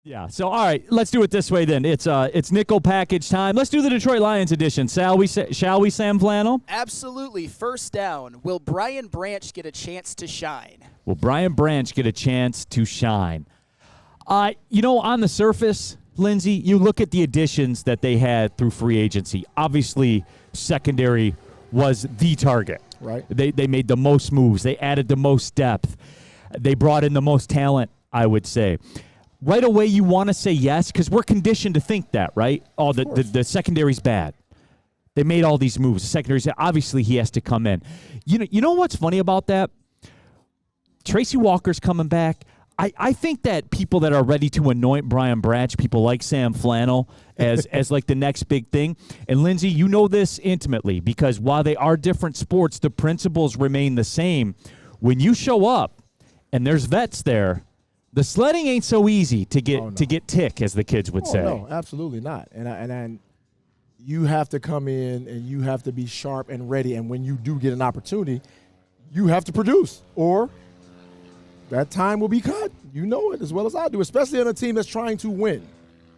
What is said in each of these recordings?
Yeah. So, all right, let's do it this way then. It's nickel package time. Let's do the Detroit Lions edition. Shall we, Sam Flannel? Absolutely. First down. Will Brian Branch get a chance to shine? Will Brian Branch get a chance to shine? On the surface, Lindsay, you look at the additions that they had through free agency. Obviously, secondary was the target. Right. They made the most moves. They added the most depth. They brought in the most talent, I would say. Right away, you want to say yes because we're conditioned to think that, right? Oh, the secondary's bad. They made all these moves. The secondary's obviously he has to come in. You know what's funny about that? Tracy Walker's coming back. I think that people that are ready to anoint Brian Branch, people like Sam Flannel, as like the next big thing. And Lindsay, you know this intimately because while they are different sports, the principles remain the same. When you show up and there's vets there, the sledding ain't so easy to get tick, as the kids would say. No, absolutely not. And you have to come in and you have to be sharp and ready. And when you do get an opportunity, you have to produce, or that time will be cut. You know it as well as I do, especially on a team that's trying to win.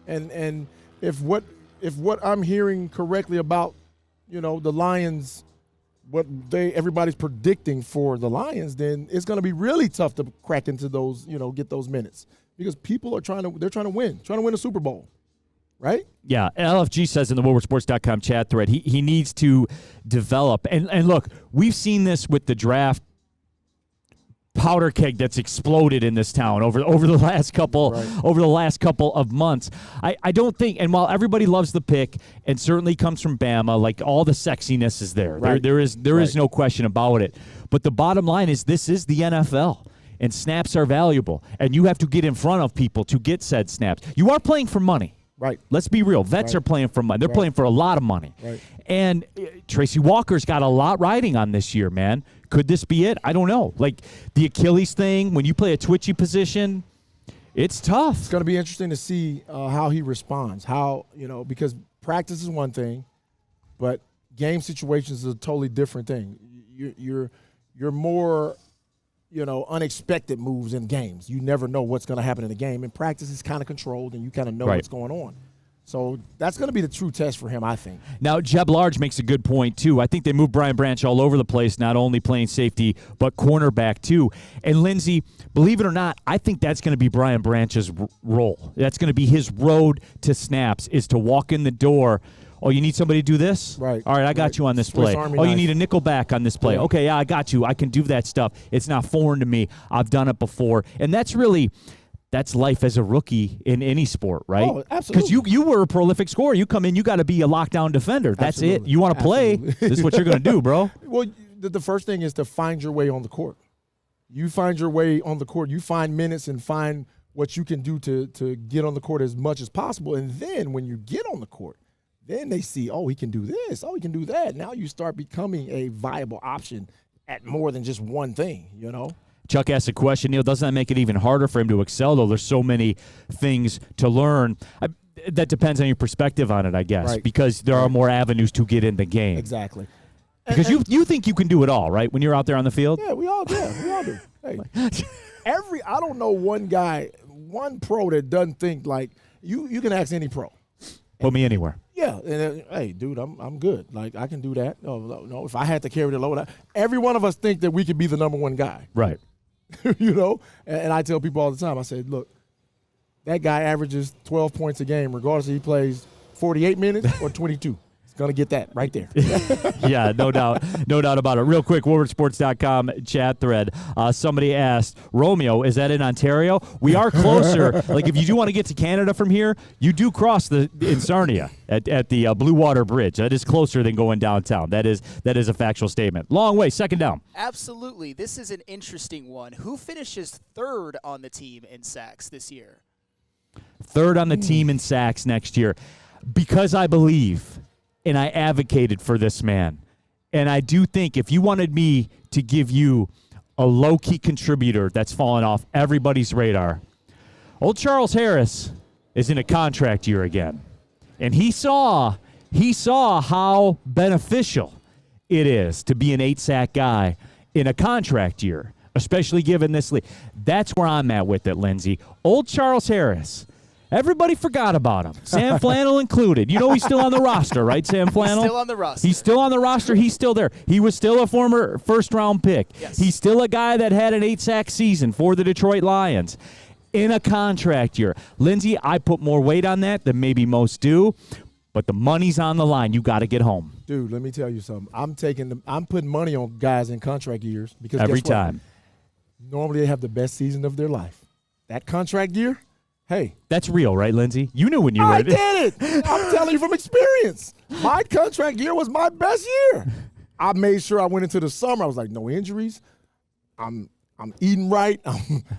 And if what I'm hearing correctly about, the Lions, what everybody's predicting for the Lions, then it's going to be really tough to crack into those, get those minutes because people are trying to win a Super Bowl, right? Yeah, LFG says in the WoodwardSports.com chat thread, he needs to develop. And look, we've seen this with the draft powder keg that's exploded in this town over the last couple of months. I don't think, and while everybody loves the pick and certainly comes from Bama, like all the sexiness is there. Right. There is no question about it. But the bottom line is this is the NFL. And snaps are valuable. And you have to get in front of people to get said snaps. You are playing for money. Right. Let's be real. Vets are playing for money. They're playing for a lot of money. Right. And Tracy Walker's got a lot riding on this year, man. Could this be it? I don't know. Like the Achilles thing, when you play a twitchy position, it's tough. It's going to be interesting to see how he responds. Because practice is one thing, but game situations is a totally different thing. You're more, unexpected moves in games. You never know what's going to happen in the game. And practice is kind of controlled, and you kind of know what's going on. So that's going to be the true test for him, I think. Now, Jeb Large makes a good point, too. I think they moved Brian Branch all over the place, not only playing safety, but cornerback, too. And, Lindsay, believe it or not, I think that's going to be Brian Branch's role. That's going to be his road to snaps, is to walk in the door. Oh, you need somebody to do this? Right. All right, I got you on this play. Oh, you need a nickel back on this play. Yeah. Okay, yeah, I got you. I can do that stuff. It's not foreign to me. I've done it before. And that's life as a rookie in any sport, right? Oh, absolutely. Because you were a prolific scorer. You come in, you got to be a lockdown defender. That's it. You want to play, this is what you're going to do, bro. Well, the first thing is to find your way on the court. You find your way on the court. You find minutes and find what you can do to get on the court as much as possible. And then when you get on the court, then they see, oh, he can do this. Oh, he can do that. Now you start becoming a viable option at more than just one thing, Chuck asked a question, Neil, doesn't that make it even harder for him to excel, though? There's so many things to learn. That depends on your perspective on it, I guess, right. because there are more avenues to get in the game. Exactly. Because you think you can do it all, right, when you're out there on the field? Yeah, we all do. Hey, I don't know one pro that doesn't think like you can ask any pro. Put me anywhere. Yeah, and hey, dude, I'm good. Like I can do that. No, if I had to carry the load, every one of us think that we could be the number one guy. Right. And I tell people all the time. I say, look, that guy averages 12 points a game, regardless if he plays 48 minutes or 22. He's gonna get that right there. Yeah, no doubt about it. Real quick, WoodwardSports.com chat thread. Somebody asked, Romeo, is that in Ontario? We are closer. Like if you do want to get to Canada from here, you do cross in Sarnia at the Blue Water Bridge. That is closer than going downtown. That is a factual statement. Long way, second down. Absolutely. This is an interesting one. Who finishes third on the team in sacks this year? Third on the team in sacks next year. Because I believe, and I advocated for this man, and I do think if you wanted me to give you a low-key contributor that's fallen off everybody's radar, old Charles Harris is in a contract year again. And he saw how beneficial it is to be an 8-sack guy in a contract year, especially given this league. That's where I'm at with it, Lindsay. Old Charles Harris Everybody forgot about him. Sam Flannel included. You know he's still on the roster, right, Sam Flannel? He's still on the roster. He's still on the roster. He's still there. He was still a former first-round pick. Yes. He's still a guy that had an 8-sack season for the Detroit Lions in a contract year. Lindsey, I put more weight on that than maybe most do, but the money's on the line. You got to get home. Dude, let me tell you something. I'm putting money on guys in contract years because Every guess what? time. Normally they have the best season of their life. That contract year, hey. That's real, right, Lindsey? You knew when you were I did it. I'm telling you from experience. My contract year was my best year. I made sure I went into the summer. I was like, no injuries. I'm eating right.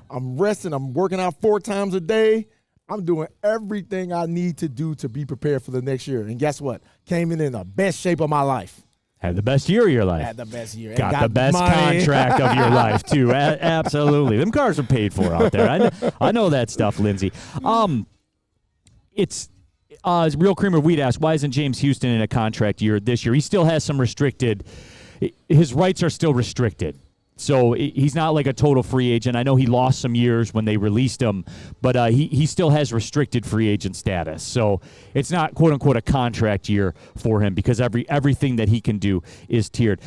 I'm resting. I'm working out 4 times a day. I'm doing everything I need to do to be prepared for the next year. And guess what? Came in the best shape of my life. Had the best year of your life. Had the best year. Got the best money. contract of your life, too. Absolutely. Them cars are paid for out there. I know that stuff, Lindsey. It's Real Creamer Wheat asked, why isn't James Houston in a contract year this year? He still has some restricted – his rights are still restricted. So he's not like a total free agent. I know he lost some years when they released him, but he still has restricted free agent status. So it's not, quote-unquote, a contract year for him because everything that he can do is tiered.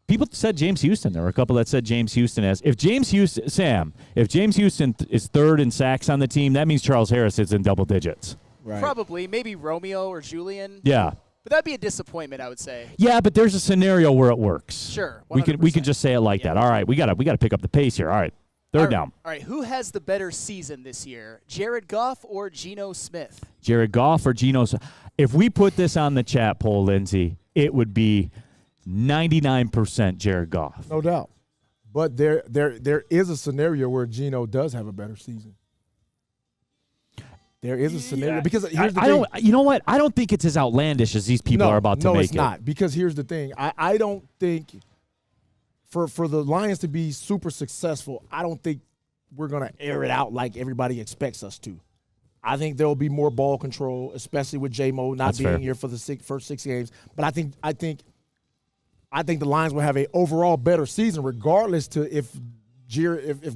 People said James Houston. There were a couple that said James Houston if James Houston is third in sacks on the team, that means Charles Harris is in double digits. Right. Probably. Maybe Romeo or Julian. Yeah. But that'd be a disappointment, I would say. Yeah, but there's a scenario where it works. Sure. 100%. We can just say it like that. All right, we gotta pick up the pace here. All right, third down. All right, who has the better season this year, Jared Goff or Geno Smith? Jared Goff or Geno Smith? If we put this on the chat poll, Lindsey, it would be 99% Jared Goff. No doubt. But there is a scenario where Geno does have a better season. There is a scenario because here's the thing. You know what? I don't think it's as outlandish as these people are about to make it. No, it's not. Because here's the thing. I don't think for the Lions to be super successful, I don't think we're going to air it out like everybody expects us to. I think there will be more ball control, especially with J-Mo not That's being fair. here for the first 6 games. But I think the Lions will have a overall better season, regardless to if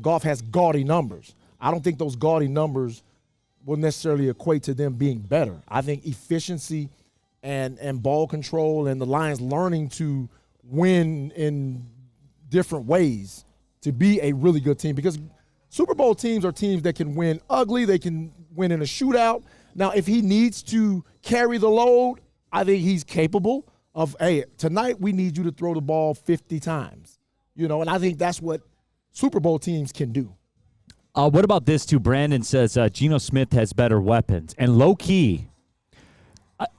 Goff has gaudy numbers. I don't think those gaudy numbers will necessarily equate to them being better. I think efficiency and ball control and the Lions learning to win in different ways to be a really good team, because Super Bowl teams are teams that can win ugly, they can win in a shootout. Now, if he needs to carry the load, I think he's capable of, hey, tonight we need you to throw the ball 50 times. And I think that's what Super Bowl teams can do. What about this, too? Brandon says Geno Smith has better weapons. And low-key,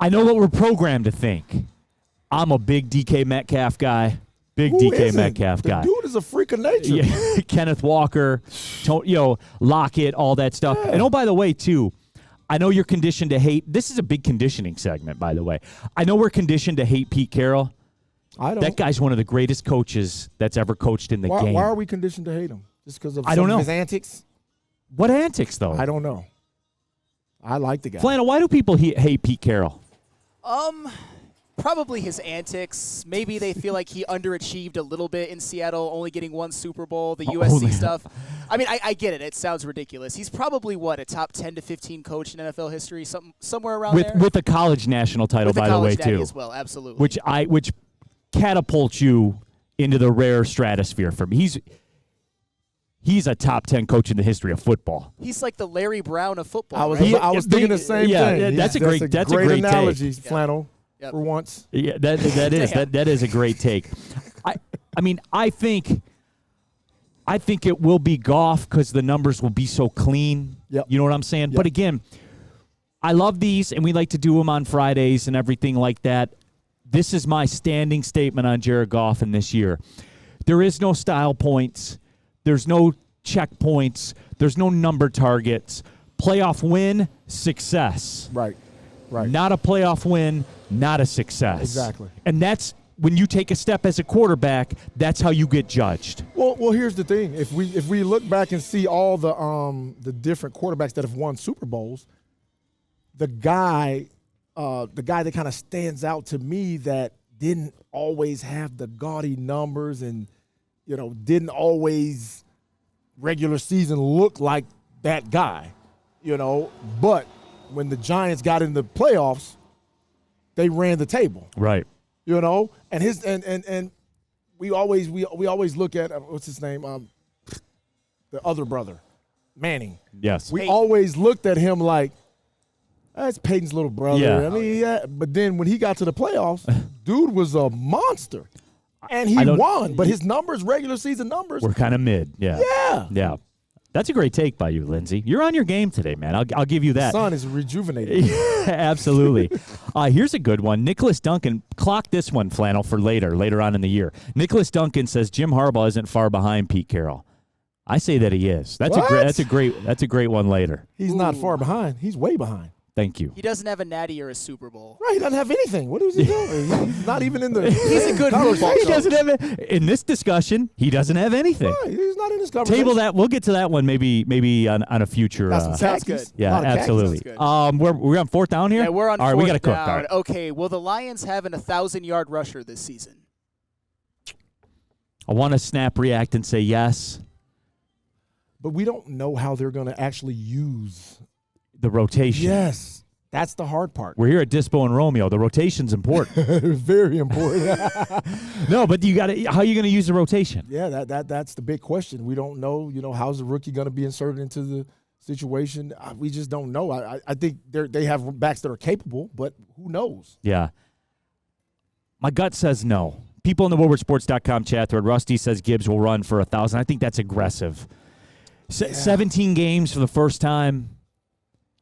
I know what we're programmed to think. I'm a big DK Metcalf guy. Big Who DK isn't? Metcalf The guy. dude is a freak of nature. Yeah. Kenneth Walker, Lockett, all that stuff. Yeah. And, by the way, too, I know you're conditioned to hate. This is a big conditioning segment, by the way. I know we're conditioned to hate Pete Carroll. I don't. That guy's one of the greatest coaches that's ever coached in the game. Why are we conditioned to hate him? Just because of I don't know. his antics? What antics, though? I don't know. I like the guy. Flannel, why do people hate Pete Carroll? Probably his antics. Maybe they feel like he underachieved a little bit in Seattle, only getting 1 Super Bowl, the USC stuff. I mean, I get it. It sounds ridiculous. He's probably, a top 10 to 15 coach in NFL history, somewhere around there? With a college national title, by the way, too. As well, absolutely. Which catapults you into the rare stratosphere for me. He's a top 10 coach in the history of football. He's like the Larry Brown of football. I was thinking the same yeah, thing. That's a great analogy, take. Flannel, Yep. for once. Yeah, that is a great take. I think it will be Goff because the numbers will be so clean. Yep. You know what I'm saying? Yep. But again, I love these, and we like to do them on Fridays and everything like that. This is my standing statement on Jared Goff in this year. There is no style points. There's no checkpoints. There's no number targets. Playoff win, success. Right. Not a playoff win, not a success. Exactly. And that's when you take a step as a quarterback, that's how you get judged. Well, here's the thing. If we look back and see all the different quarterbacks that have won Super Bowls, the guy that kind of stands out to me that didn't always have the gaudy numbers and didn't always regular season look like that guy But when the Giants got in the playoffs, they ran the table. Right. And we always look at what's his name, the other brother, Manning. Yes. We always looked at him like, that's Peyton's little brother. Yeah. I mean, but then when he got to the playoffs, dude was a monster, and he won. But his numbers, regular season numbers, We're kind of mid. Yeah. Yeah. Yeah. That's a great take by you, Lindsay. You're on your game today, man. I'll give you that. Son is rejuvenated. Absolutely. Here's a good one. Nicholas Duncan, clock this one, Flannel, for later on in the year. Nicholas Duncan says Jim Harbaugh isn't far behind Pete Carroll. I say that he is. That's a great one later. He's not far behind. He's way behind. Thank you. He doesn't have a natty or a Super Bowl. Right, he doesn't have anything. What is he doing? He's not even in the. He's a good football He coach. doesn't have it. In this discussion, he doesn't have anything. Right, he's not in this conversation. Table that. We'll get to that one maybe on a future. Got some Sounds khakis. good. Yeah, A lot of khakis. absolutely. Sounds good. We're on fourth down here? Yeah, we're on All right, fourth we got to cook. down. All right. Okay, will the Lions have an 1,000-yard rusher this season? I want to snap react and say yes. But we don't know how they're going to actually use. The rotation. Yes. That's the hard part. We're here at Dispo and Romeo. The rotation's important. Very important. No, but how are you going to use the rotation? Yeah, that's the big question. We don't know, how's the rookie going to be inserted into the situation? We just don't know. I think they have backs that are capable, but who knows? Yeah. My gut says no. People in the WoodwardSports.com chat thread, Rusty says Gibbs will run for 1,000. I think that's aggressive. 17 games for the first time.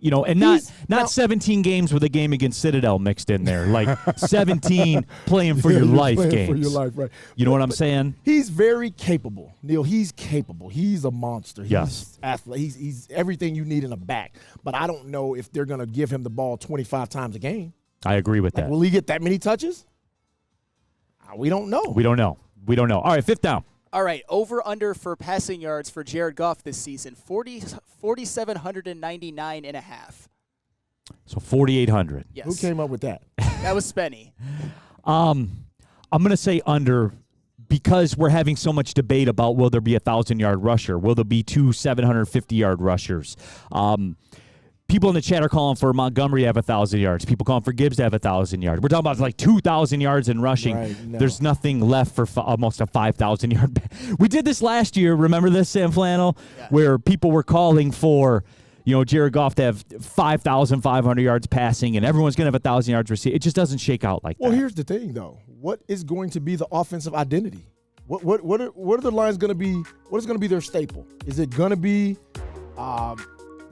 And not 17 games with a game against Citadel mixed in there. Like 17 playing for your life games. For your life, right. You know what I'm saying? He's very capable. Neil, he's capable. He's a monster. He's Yes. athlete. He's everything you need in a back. But I don't know if they're going to give him the ball 25 times a game. I agree with that. Will he get that many touches? We don't know. We don't know. All right, fifth down. All right, over-under for passing yards for Jared Goff this season, 4,799 and a half. So 4,800. Yes. Who came up with that? That was Spenny. I'm going to say under because we're having so much debate about will there be a 1,000-yard rusher? Will there be two 750-yard rushers? People in the chat are calling for Montgomery to have 1,000 yards. People calling for Gibbs to have 1,000 yards. We're talking about like 2,000 yards in rushing. Right, no. There's nothing left for almost a 5,000-yard. We did this last year. Remember this, Sam Flannel, where people were calling for, Jared Goff to have 5,500 yards passing, and everyone's going to have 1,000 yards receiving. It just doesn't shake out like that. Well, here's the thing, though. What is going to be the offensive identity? What are the Lions going to be? What is going to be their staple? Is it going to be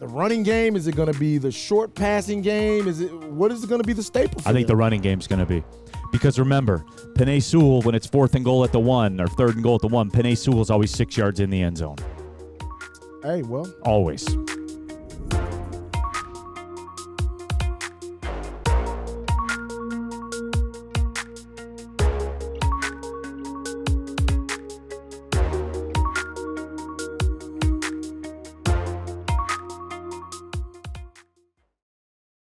the running game? Is it going to be the short passing game? What is it going to be the staple for I think them? the running game's going to be. Because remember, Penei Sewell, when it's 4th and goal at the 1 or 3rd and goal at the 1, Penei Sewell's always 6 yards in the end zone. Hey, well. Always.